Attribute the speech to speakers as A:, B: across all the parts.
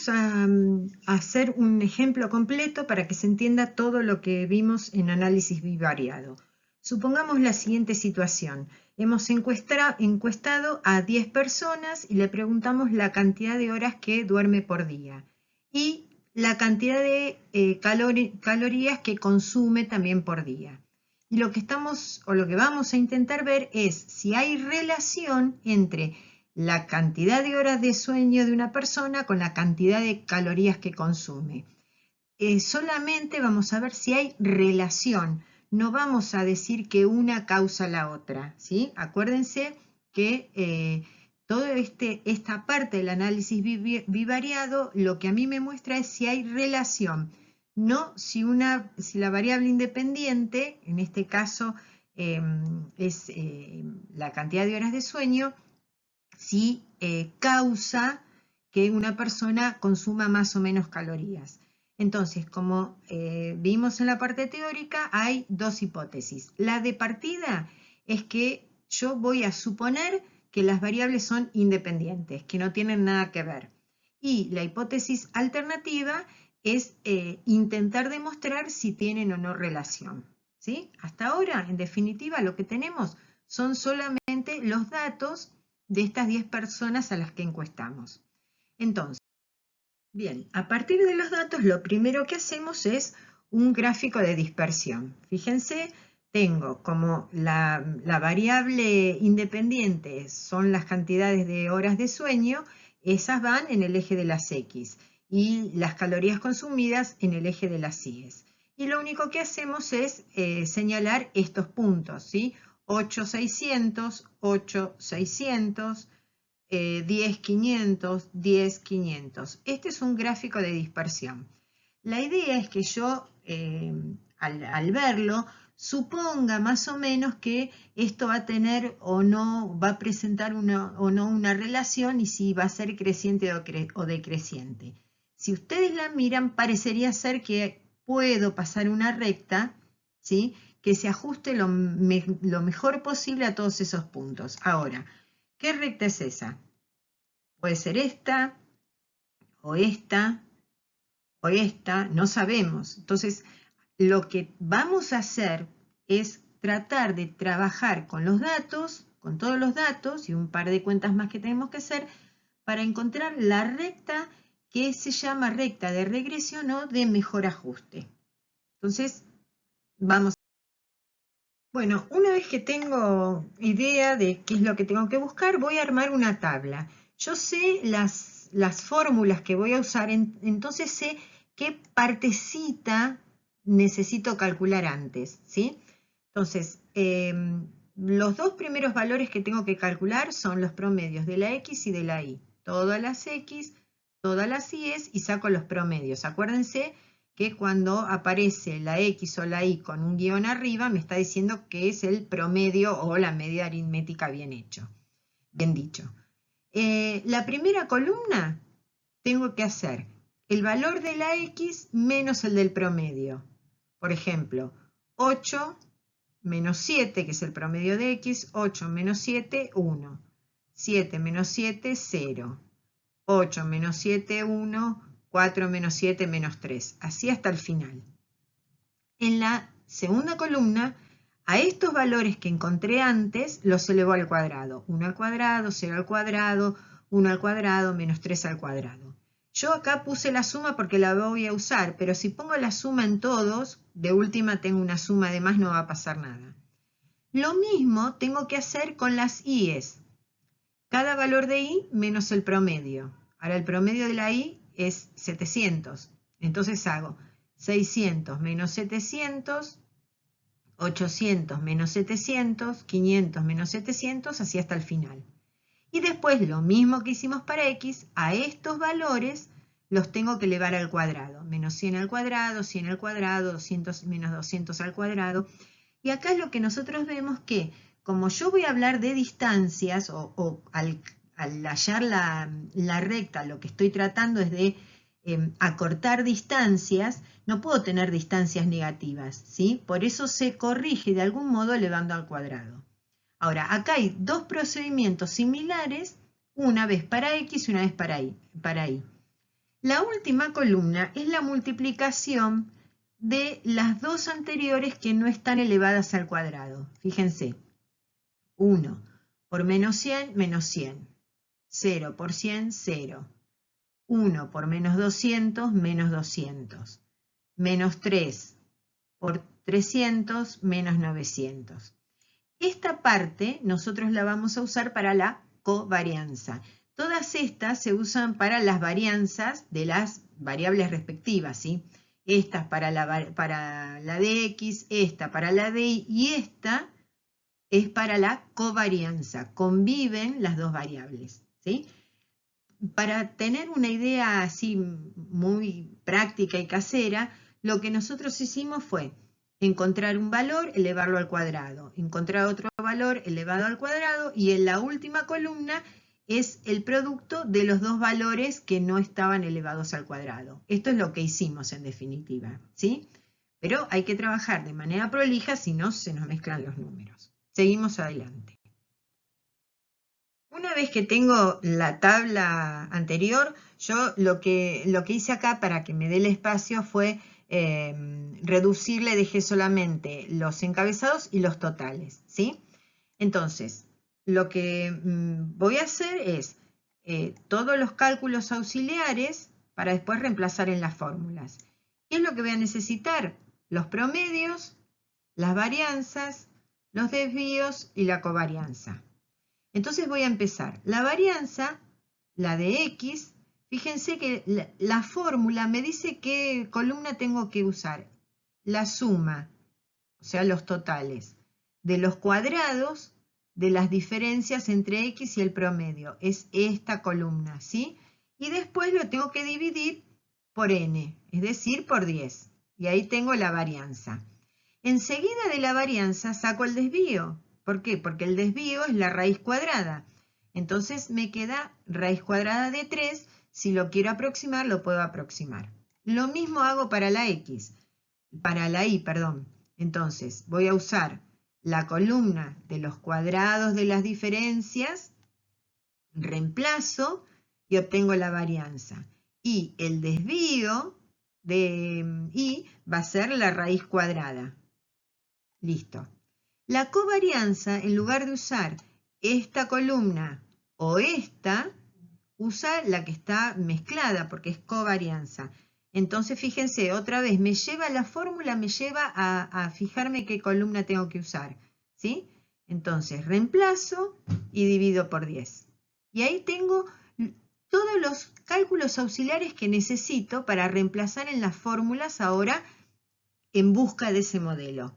A: Vamos a hacer un ejemplo completo para que se entienda todo lo que vimos en análisis bivariado. Supongamos la siguiente situación. Hemos encuestado a 10 personas y le preguntamos la cantidad de horas que duerme por día y la cantidad de calorías que consume también por día. Y lo que vamos a intentar ver es si hay relación entre la cantidad de horas de sueño de una persona con la cantidad de calorías que consume. Solamente vamos a ver si hay relación, no vamos a decir que una causa la otra, ¿sí? Acuérdense que toda esta parte del análisis bivariado lo que a mí me muestra es si hay relación, no si la variable independiente, en este caso es la cantidad de horas de sueño, si causa que una persona consuma más o menos calorías. Entonces, como vimos en la parte teórica, hay dos hipótesis. La de partida es que yo voy a suponer que las variables son independientes, que no tienen nada que ver. Y la hipótesis alternativa es intentar demostrar si tienen o no relación, ¿sí? Hasta ahora, en definitiva, lo que tenemos son solamente los datos de estas 10 personas a las que encuestamos. Entonces, bien, a partir de los datos lo primero que hacemos es un gráfico de dispersión. Fíjense, tengo como la variable independiente son las cantidades de horas de sueño, esas van en el eje de las X y las calorías consumidas en el eje de las Y. Y lo único que hacemos es señalar estos puntos, ¿sí? 8,600, 8,600, 10,500, 10,500. Este es un gráfico de dispersión. La idea es que yo, al verlo, suponga más o menos que esto va a tener o no, va a presentar o no una relación y si va a ser creciente o decreciente. Si ustedes la miran, parecería ser que puedo pasar una recta, ¿sí?, que se ajuste lo mejor posible a todos esos puntos. Ahora, ¿qué recta es esa? Puede ser esta, o esta, o esta, no sabemos. Entonces, lo que vamos a hacer es tratar de trabajar con los datos, con todos los datos y un par de cuentas más que tenemos que hacer para encontrar la recta que se llama recta de regresión o de mejor ajuste. Entonces, vamos. Bueno, una vez que tengo idea de qué es lo que tengo que buscar, voy a armar una tabla. Yo sé las fórmulas que voy a usar, entonces sé qué partecita necesito calcular antes, ¿sí? Entonces, los dos primeros valores que tengo que calcular son los promedios de la X y de la Y. Todas las X, todas las Y y saco los promedios. Acuérdense que cuando aparece la X o la Y con un guión arriba, me está diciendo que es el promedio o la media aritmética bien dicho. La primera columna tengo que hacer el valor de la X menos el del promedio. Por ejemplo, 8 menos 7, que es el promedio de X, 8 menos 7, 1. 7 menos 7, 0. 8 menos 7, 1. 4 menos 7 menos 3, así hasta el final. En la segunda columna, a estos valores que encontré antes los elevo al cuadrado. 1 al cuadrado, 0 al cuadrado, 1 al cuadrado, menos 3 al cuadrado. Yo acá puse la suma porque la voy a usar, pero si pongo la suma en todos, de última tengo una suma de más, no va a pasar nada. Lo mismo tengo que hacer con las I's. Cada valor de Y menos el promedio. Ahora el promedio de la Y es 700. Entonces hago 600 menos 700, 800 menos 700, 500 menos 700, así hasta el final. Y después lo mismo que hicimos para X, a estos valores los tengo que elevar al cuadrado. Menos 100 al cuadrado, 100 al cuadrado, 200 menos 200 al cuadrado. Y acá es lo que nosotros vemos que, como yo voy a hablar de distancias, o al hallar la recta, lo que estoy tratando es de acortar distancias, no puedo tener distancias negativas, ¿sí? Por eso se corrige de algún modo elevando al cuadrado. Ahora, acá hay dos procedimientos similares, una vez para X y una vez para Y. La última columna es la multiplicación de las dos anteriores que no están elevadas al cuadrado. Fíjense, 1 por menos 100, menos 100. 0 por 100, 0. 1 por menos 200, menos 200. Menos 3 por 300, menos 900. Esta parte nosotros la vamos a usar para la covarianza. Todas estas se usan para las varianzas de las variables respectivas, ¿sí? Esta para la de x, esta para la de y, y esta es para la covarianza. Conviven las dos variables, ¿sí? Para tener una idea así muy práctica y casera, lo que nosotros hicimos fue encontrar un valor, elevarlo al cuadrado, encontrar otro valor, elevado al cuadrado, y en la última columna es el producto de los dos valores que no estaban elevados al cuadrado. Esto es lo que hicimos en definitiva, ¿sí? Pero hay que trabajar de manera prolija, si no se nos mezclan los números. Seguimos adelante. Una vez que tengo la tabla anterior, yo lo que hice acá para que me dé el espacio fue reducirle, dejé solamente los encabezados y los totales, ¿sí? Entonces, lo que voy a hacer es todos los cálculos auxiliares para después reemplazar en las fórmulas. ¿Qué es lo que voy a necesitar? Los promedios, las varianzas, los desvíos y la covarianza. Entonces voy a empezar. La varianza, la de x, fíjense que la fórmula me dice qué columna tengo que usar. La suma, o sea, los totales, de los cuadrados de las diferencias entre x y el promedio. Es esta columna, ¿sí? Y después lo tengo que dividir por n, es decir, por 10. Y ahí tengo la varianza. Enseguida de la varianza saco el desvío. ¿Por qué? Porque el desvío es la raíz cuadrada. Entonces me queda raíz cuadrada de 3. Si lo quiero aproximar, lo puedo aproximar. Lo mismo hago para la x, para la y, perdón. Entonces voy a usar la columna de los cuadrados de las diferencias, reemplazo y obtengo la varianza. Y el desvío de y va a ser la raíz cuadrada. Listo. La covarianza, en lugar de usar esta columna o esta, usa la que está mezclada porque es covarianza. Entonces, fíjense, otra vez, me lleva la fórmula, me lleva a fijarme qué columna tengo que usar, ¿sí? Entonces, reemplazo y divido por 10. Y ahí tengo todos los cálculos auxiliares que necesito para reemplazar en las fórmulas ahora en busca de ese modelo.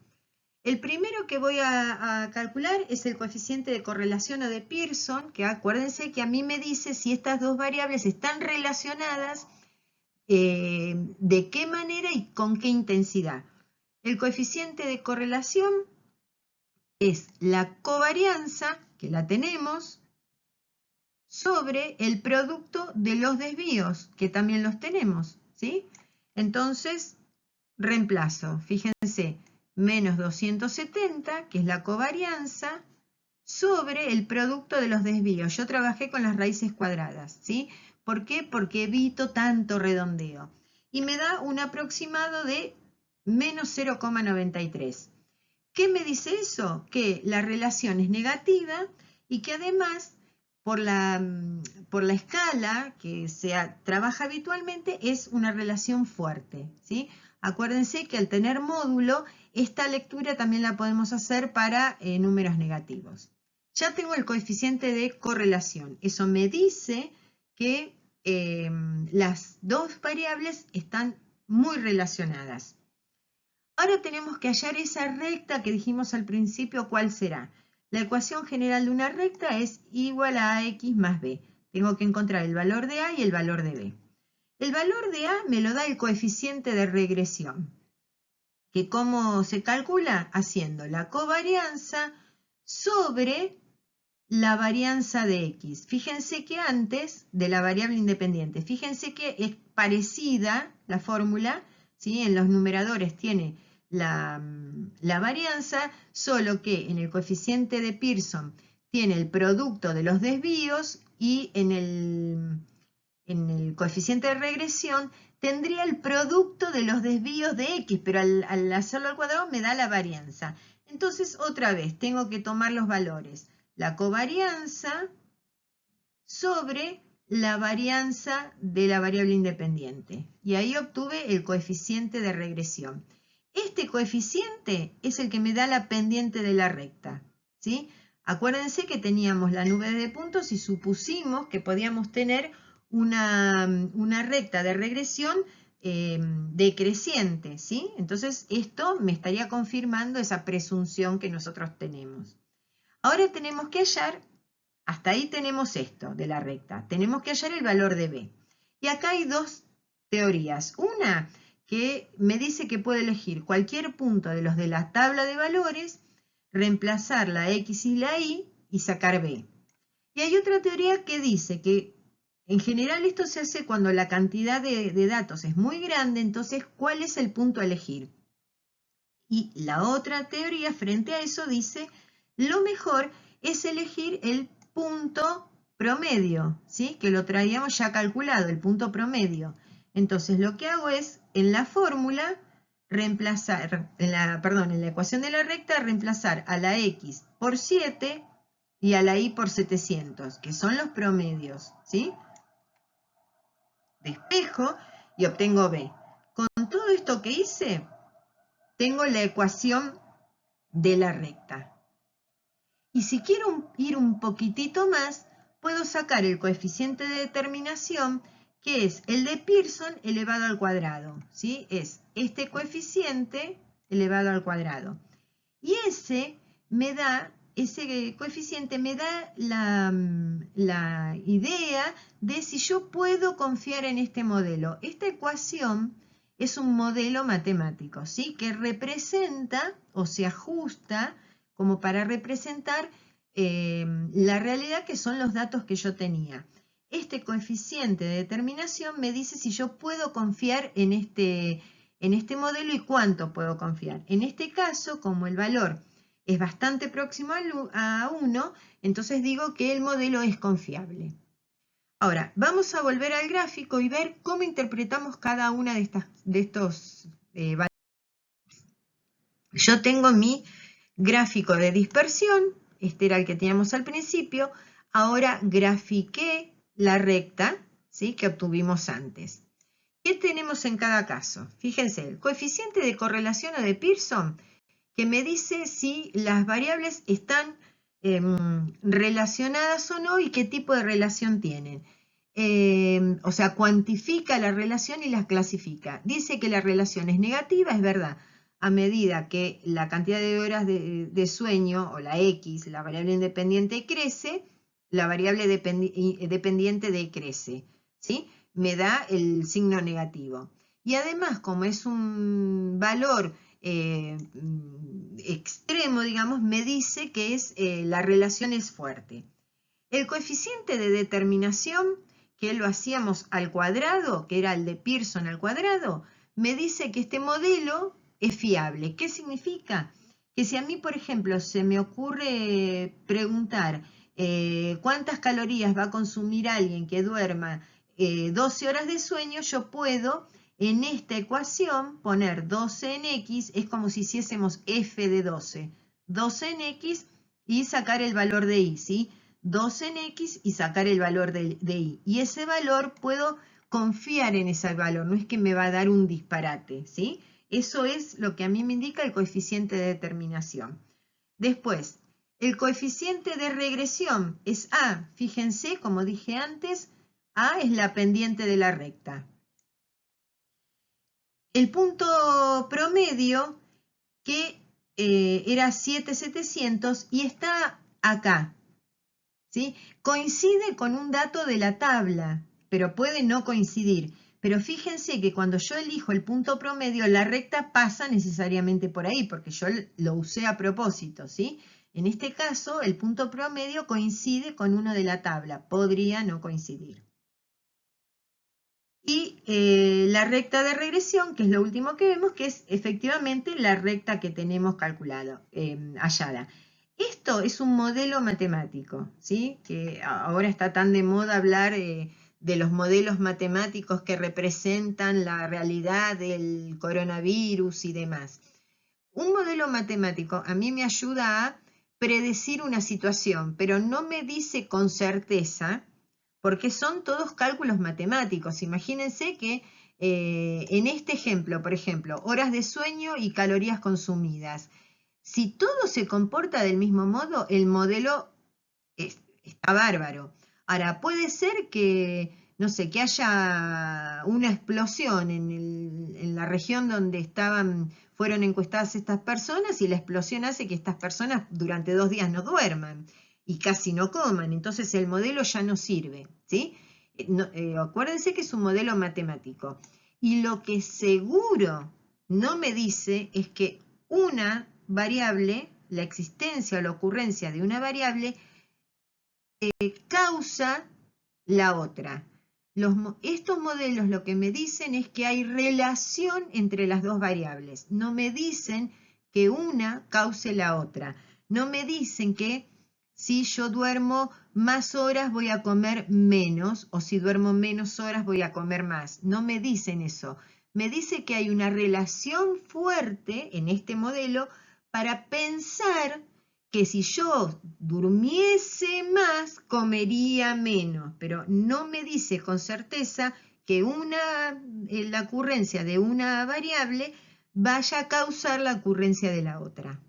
A: El primero que voy a calcular es el coeficiente de correlación o de Pearson, que acuérdense que a mí me dice si estas dos variables están relacionadas, de qué manera y con qué intensidad. El coeficiente de correlación es la covarianza, que la tenemos, sobre el producto de los desvíos, que también los tenemos, ¿sí? Entonces, reemplazo, fíjense, menos 270, que es la covarianza, sobre el producto de los desvíos. Yo trabajé con las raíces cuadradas, ¿sí? ¿Por qué? Porque evito tanto redondeo. Y me da un aproximado de menos 0,93. ¿Qué me dice eso? Que la relación es negativa y que además, por la escala que se trabaja habitualmente, es una relación fuerte, ¿sí? Acuérdense que al tener módulo, esta lectura también la podemos hacer para números negativos. Ya tengo el coeficiente de correlación. Eso me dice que las dos variables están muy relacionadas. Ahora tenemos que hallar esa recta que dijimos al principio, ¿cuál será? La ecuación general de una recta es igual a ax más b. Tengo que encontrar el valor de a y el valor de b. El valor de a me lo da el coeficiente de regresión, que ¿cómo se calcula? Haciendo la covarianza sobre la varianza de x. Fíjense que antes de la variable independiente, fíjense que es parecida la fórmula, ¿sí? En los numeradores tiene la varianza, solo que en el coeficiente de Pearson tiene el producto de los desvíos y en en el coeficiente de regresión, tendría el producto de los desvíos de x, pero al hacerlo al cuadrado me da la varianza. Entonces, otra vez, tengo que tomar los valores. La covarianza sobre la varianza de la variable independiente. Y ahí obtuve el coeficiente de regresión. Este coeficiente es el que me da la pendiente de la recta, ¿sí? Acuérdense que teníamos la nube de puntos y supusimos que podíamos tener una recta de regresión decreciente, ¿sí? Entonces esto me estaría confirmando esa presunción que nosotros tenemos. Ahora tenemos que hallar, hasta ahí tenemos esto de la recta, tenemos que hallar el valor de b. Y acá hay dos teorías. Una que me dice que puedo elegir cualquier punto de los de la tabla de valores, reemplazar la x y la y sacar b. Y hay otra teoría que dice que en general esto se hace cuando la cantidad de datos es muy grande, entonces ¿cuál es el punto a elegir? Y la otra teoría frente a eso dice, lo mejor es elegir el punto promedio, ¿sí? Que lo traíamos ya calculado, el punto promedio. Entonces lo que hago es, en la fórmula, reemplazar, en la ecuación de la recta, reemplazar a la x por 7 y a la y por 700, que son los promedios, ¿sí? Despejo y obtengo b. Con todo esto que hice, tengo la ecuación de la recta. Y si quiero ir un poquitito más, puedo sacar el coeficiente de determinación, que es el de Pearson elevado al cuadrado, ¿sí? Es este coeficiente elevado al cuadrado. Y ese coeficiente me da la idea de si yo puedo confiar en este modelo. Esta ecuación es un modelo matemático, ¿sí? Que representa o se ajusta como para representar la realidad, que son los datos que yo tenía. Este coeficiente de determinación me dice si yo puedo confiar en este modelo y cuánto puedo confiar. En este caso, como el valor es bastante próximo a 1, entonces digo que el modelo es confiable. Ahora, vamos a volver al gráfico y ver cómo interpretamos cada una de estos valores. Yo tengo mi gráfico de dispersión, este era el que teníamos al principio, ahora grafiqué la recta, ¿sí? Que obtuvimos antes. ¿Qué tenemos en cada caso? Fíjense, el coeficiente de correlación o de Pearson, que me dice si las variables están relacionadas o no y qué tipo de relación tienen. O sea, cuantifica la relación y las clasifica. Dice que la relación es negativa, es verdad. A medida que la cantidad de horas de sueño, o la X, la variable independiente, crece, la variable dependiente decrece, ¿sí? Me da el signo negativo. Y además, como es un valor extremo, digamos, me dice que la relación es fuerte. El coeficiente de determinación, que lo hacíamos al cuadrado, que era el de Pearson al cuadrado, me dice que este modelo es fiable. ¿Qué significa? Que si a mí, por ejemplo, se me ocurre preguntar cuántas calorías va a consumir alguien que duerma 12 horas de sueño, yo puedo en esta ecuación poner 12 en x, es como si hiciésemos f de 12. 12 en x y sacar el valor de y, ¿sí? 12 en x y sacar el valor de y. Y ese valor puedo confiar en ese valor, no es que me va a dar un disparate, ¿sí? Eso es lo que a mí me indica el coeficiente de determinación. Después, el coeficiente de regresión es A. Fíjense, como dije antes, A es la pendiente de la recta. El punto promedio, que era 7,700 y está acá, ¿sí? Coincide con un dato de la tabla, pero puede no coincidir. Pero fíjense que cuando yo elijo el punto promedio, la recta pasa necesariamente por ahí, porque yo lo usé a propósito, ¿sí? En este caso, el punto promedio coincide con uno de la tabla, podría no coincidir. Y la recta de regresión, que es lo último que vemos, que es efectivamente la recta que tenemos hallada. Esto es un modelo matemático, ¿sí? Que ahora está tan de moda hablar de los modelos matemáticos que representan la realidad del coronavirus y demás. Un modelo matemático a mí me ayuda a predecir una situación, pero no me dice con certeza, porque son todos cálculos matemáticos. Imagínense que en este ejemplo, por ejemplo, horas de sueño y calorías consumidas. Si todo se comporta del mismo modo, el modelo está bárbaro. Ahora, puede ser que, no sé, que haya una explosión en la región donde fueron encuestadas estas personas y la explosión hace que estas personas durante 2 días no duerman y casi no coman. Entonces el modelo ya no sirve, ¿sí? Acuérdense que es un modelo matemático. Y lo que seguro no me dice es que una variable, la existencia o la ocurrencia de una variable, causa la otra. Estos modelos lo que me dicen es que hay relación entre las dos variables. No me dicen que una cause la otra. No me dicen que si yo duermo más horas voy a comer menos o si duermo menos horas voy a comer más. No me dicen eso. Me dice que hay una relación fuerte en este modelo para pensar que si yo durmiese más, comería menos, pero no me dice con certeza que la ocurrencia de una variable vaya a causar la ocurrencia de la otra.